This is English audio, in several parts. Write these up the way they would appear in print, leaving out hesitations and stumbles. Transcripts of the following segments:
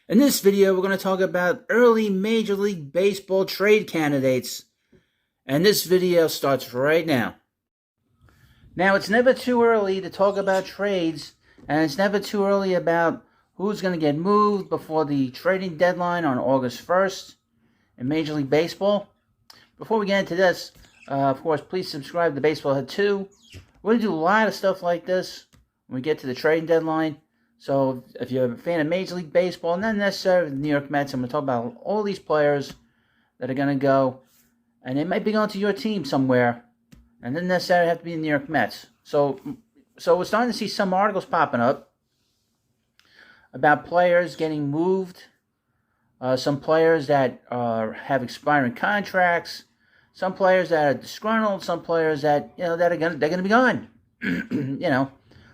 In this video, we're going to talk about early Major League Baseball trade candidates. And this video starts right now. Now, it's never too early to talk about trades, and it's never too early about who's going to get moved before the trading deadline on August 1st in Major League Baseball. Before we get into this, of course, please subscribe to Baseball Head 2. We're going to do a lot of stuff like this when we get to the trading deadline. So if you're a fan of Major League Baseball, not necessarily the New York Mets, I'm going to talk about all these players that are going to go, and they might be going to your team somewhere, and doesn't necessarily have to be the New York Mets. So we're starting to see some articles popping up about players getting moved, some players that have expiring contracts, some players that are disgruntled, some players that that are they're going to be gone.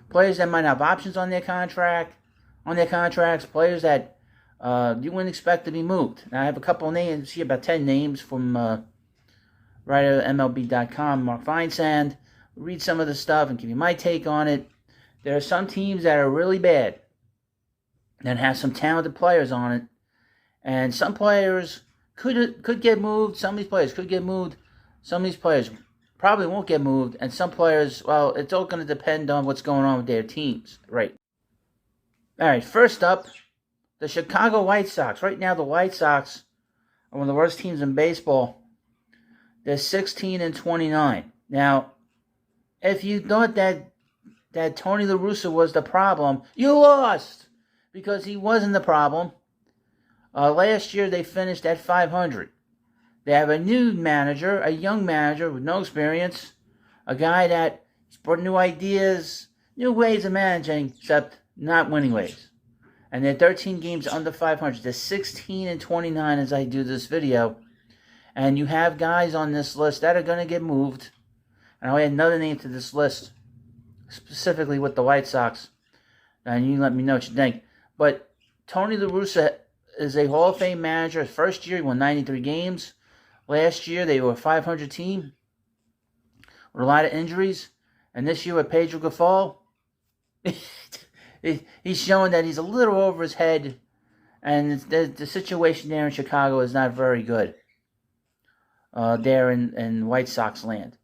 Players that might have options on their contracts, players that you wouldn't expect to be moved. Now, I have a couple of names here, about 10 names from writer MLB.com, Mark Feinsand. Read some of the stuff and give you my take on it. There are some teams that are really bad that have some talented players on it, and some players could get moved. Some of these players could get moved. Some of these players probably won't get moved, and some players, well, it's all going to depend on what's going on with their teams, right? All right, first up, the Chicago White Sox. Right now, the White Sox are one of the worst teams in baseball. They're 16-29. Now, if you thought that Tony La Russa was the problem, you lost, because he wasn't the problem. Last year, they finished at 500. They have a new manager, a young manager with no experience, a guy that's brought new ideas, new ways of managing, except not winning ways. And they're 13 games under 500. They're 16-29 as I do this video. And you have guys on this list that are going to get moved. And I'll add another name to this list, specifically with the White Sox. And you let me know what you think. But Tony La Russa is a Hall of Fame manager. His first year, he won 93 games. Last year, they were a 500 team with a lot of injuries. And this year with Pedro Grifol, he's showing that he's a little over his head. And the situation there in Chicago is not very good. There in White Sox land.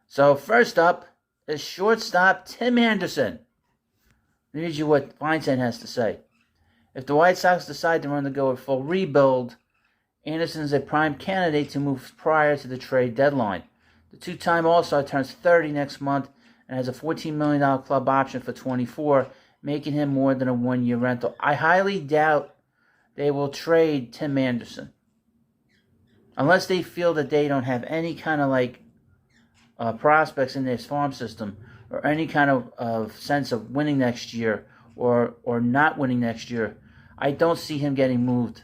So first up is shortstop Tim Anderson. Let me read you what Feinstein has to say. If the White Sox decide to undergo a full rebuild, Anderson is a prime candidate to move prior to the trade deadline. The two-time All-Star turns 30 next month and has a $14 million club option for 24, making him more than a one-year rental. I highly doubt they will trade Tim Anderson, unless they feel that they don't have any kind of prospects in their farm system, or any kind of sense of winning next year or not winning next year. I don't see him getting moved.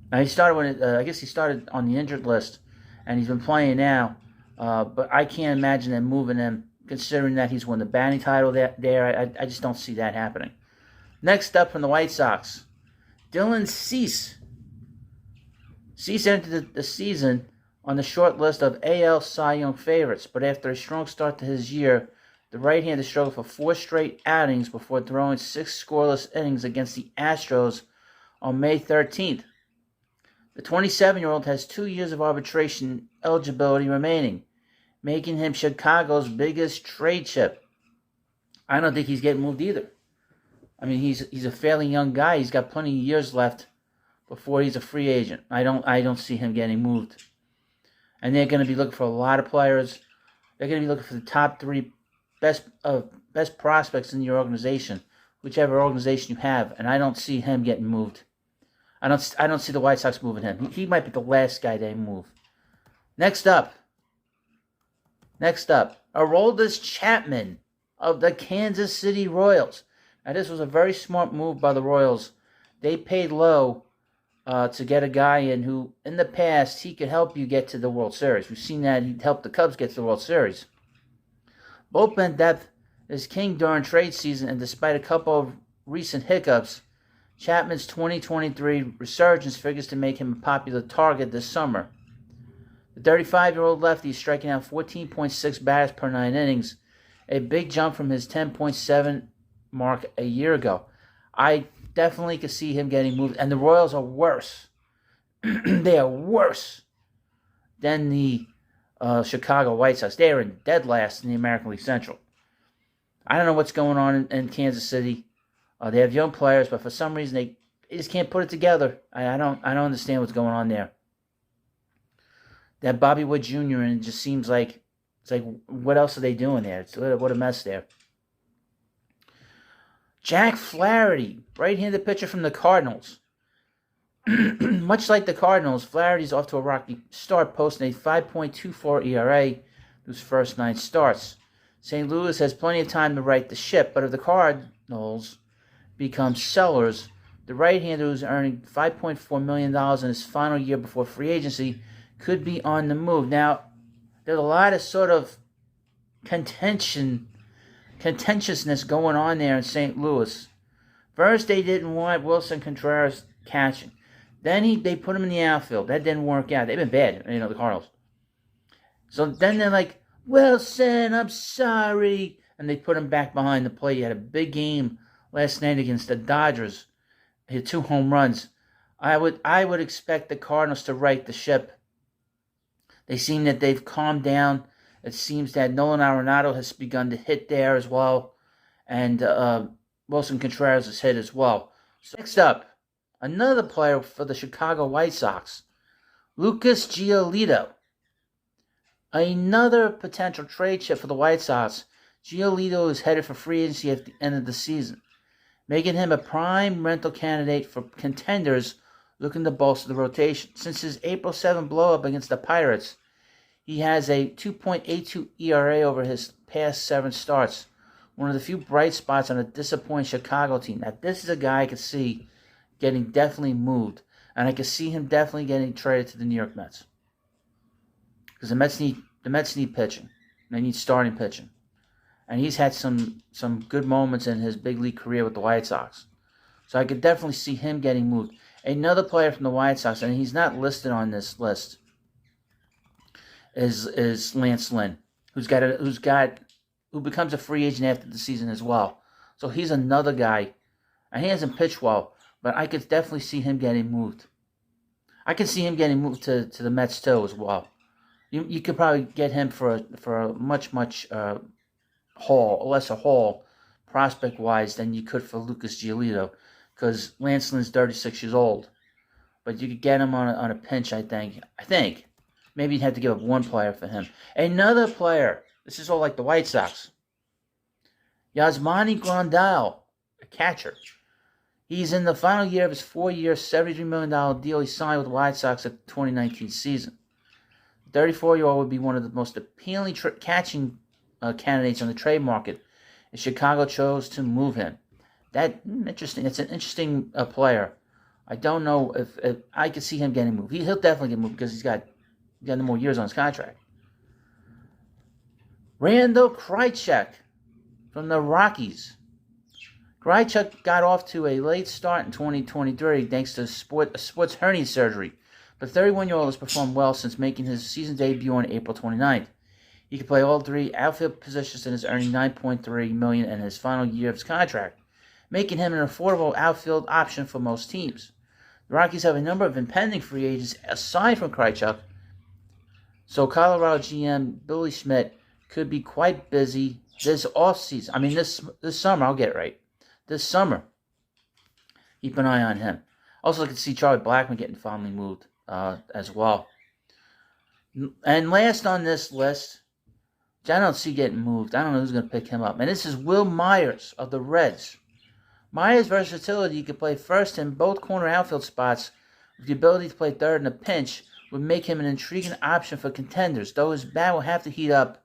Now, he started on the injured list, and he's been playing now. But I can't imagine them moving him, considering that he's won the batting title there. I just don't see that happening. Next up from the White Sox, Dylan Cease. Cease entered the season on the short list of AL Cy Young favorites, but after a strong start to his year, the right-hander struggled for 4 straight outings before throwing 6 scoreless innings against the Astros on May 13th. The 27-year-old has 2 years of arbitration eligibility remaining, making him Chicago's biggest trade chip. I don't think he's getting moved either. I mean, he's a fairly young guy. He's got plenty of years left before he's a free agent. I don't see him getting moved. And they're going to be looking for a lot of players. They're going to be looking for the top 3 best prospects in your organization, whichever organization you have. And I don't see him getting moved. I don't see the White Sox moving him. He might be the last guy they move. Next up, Aroldis Chapman of the Kansas City Royals. Now, this was a very smart move by the Royals. They paid low to get a guy in who, in the past, he could help you get to the World Series. We've seen that he helped the Cubs get to the World Series. Bullpen depth is king during trade season, and despite a couple of recent hiccups, Chapman's 2023 resurgence figures to make him a popular target this summer. The 35-year-old lefty is striking out 14.6 batters per 9 innings, a big jump from his 10.7 mark a year ago. I definitely could see him getting moved. And the Royals are worse. They are worse than the Chicago White Sox. They are in dead last in the American League Central. I don't know what's going on in Kansas City. They have young players, but for some reason they just can't put it together. I don't understand what's going on there. That Bobby Wood Jr. and it just seems like it's like, what else are they doing there? What a mess there. Jack Flaherty, right-handed pitcher from the Cardinals. Much like the Cardinals, Flaherty's off to a rocky start, posting a 5.24 ERA through his first 9 starts. St. Louis has plenty of time to right the ship, but if the Cardinals become sellers, the right-hander, who's earning $5.4 million in his final year before free agency, could be on the move. Now, there's a lot of sort of contentiousness going on there in St. Louis. First, they didn't want Wilson Contreras catching. Then they put him in the outfield. That didn't work out. They've been bad, the Cardinals. So then they're like, Wilson, I'm sorry. And they put him back behind the plate. He had a big game last night against the Dodgers. He had 2 home runs. I would expect the Cardinals to right the ship. They seem that they've calmed down. It seems that Nolan Arenado has begun to hit there as well. And Wilson Contreras has hit as well. So next up, another player for the Chicago White Sox, Lucas Giolito. Another potential trade chip for the White Sox. Giolito is headed for free agency at the end of the season, making him a prime rental candidate for contenders looking to bolster the rotation. Since his April 7 blow-up against the Pirates, he has a 2.82 ERA over his past 7 starts. One of the few bright spots on a disappointing Chicago team. Now, this is a guy I could see getting definitely moved, and I could see him definitely getting traded to the New York Mets. Because the Mets need pitching. They need starting pitching. And he's had some good moments in his big league career with the White Sox. So I could definitely see him getting moved. Another player from the White Sox, and he's not listed on this list, is Lance Lynn, who becomes a free agent after the season as well. So he's another guy, and he hasn't pitched well, but I could definitely see him getting moved. I could see him getting moved to the Mets too as well. You could probably get him for a much lesser haul prospect wise than you could for Lucas Giolito, because Lance Lynn's 36 years old, but you could get him on a pinch. I think maybe you'd have to give up one player for him. Another player. This is all like the White Sox. Yasmani Grandal, a catcher. He's in the final year of his 4-year, $73 million deal he signed with the White Sox at the 2019 season. The 34-year-old would be one of the most appealing catching candidates on the trade market, and Chicago chose to move him. Interesting. It's an interesting player. I don't know if I could see him getting moved. He'll definitely get moved because he's got no more years on his contract. Randall Krejcik from the Rockies. Krejcik got off to a late start in 2023 thanks to sports hernia surgery, but the 31-year-old has performed well since making his season debut on April 29th. He can play all 3 outfield positions and is earning $9.3 million in his final year of his contract, making him an affordable outfield option for most teams. The Rockies have a number of impending free agents aside from Krejcik, so Colorado GM Billy Schmidt could be quite busy this offseason. I mean, this summer, I'll get it right. This summer, keep an eye on him. Also, I could see Charlie Blackmon getting finally moved as well. And last on this list, which I don't see getting moved. I don't know who's going to pick him up. And this is Will Myers of the Reds. Myers' versatility, he could play first in both corner outfield spots with the ability to play third in a pinch, would make him an intriguing option for contenders, though his bat will have to heat up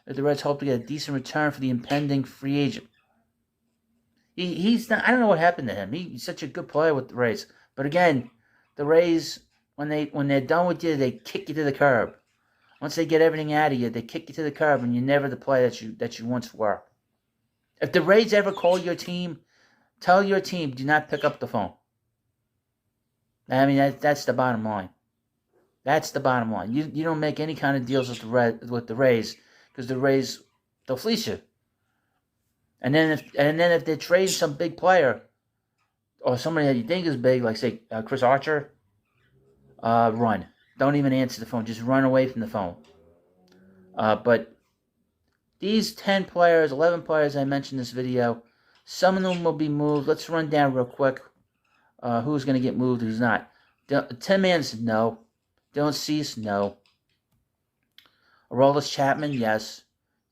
if the Reds hope to get a decent return for the impending free agent. He's not. I don't know what happened to him. He's such a good player with the Rays, but again, the Rays when they're done with you, they kick you to the curb. Once they get everything out of you, they kick you to the curb, and you're never the player that you once were. If the Rays ever call your team, tell your team do not pick up the phone. I mean that's the bottom line. That's the bottom line. You don't make any kind of deals with the Rays, because the Rays, they'll fleece you. And then if they're trading some big player, or somebody that you think is big, like say Chris Archer, run. Don't even answer the phone. Just run away from the phone. But these 10 players, 11 players I mentioned in this video, some of them will be moved. Let's run down real quick who's going to get moved, who's not. Tim Anderson, no. Dylan Cease, no. Aroldis Chapman, yes.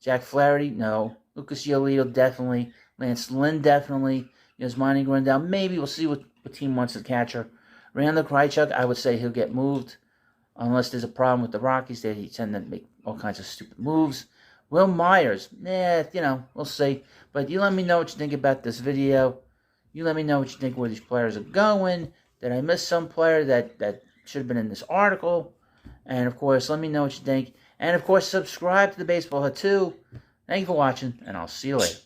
Jack Flaherty, no. Lucas Giolito, definitely. Lance Lynn, definitely. Yasmani Grandal, maybe. We'll see what team wants the catcher. Randall Krychuk, I would say he'll get moved. Unless there's a problem with the Rockies. They tend to make all kinds of stupid moves. Will Myers, we'll see. But you let me know what you think about this video. You let me know what you think where these players are going. Did I miss some player that should have been in this article? And, of course, let me know what you think. And, of course, subscribe to the Baseball Hut too. Thank you for watching, and I'll see you later.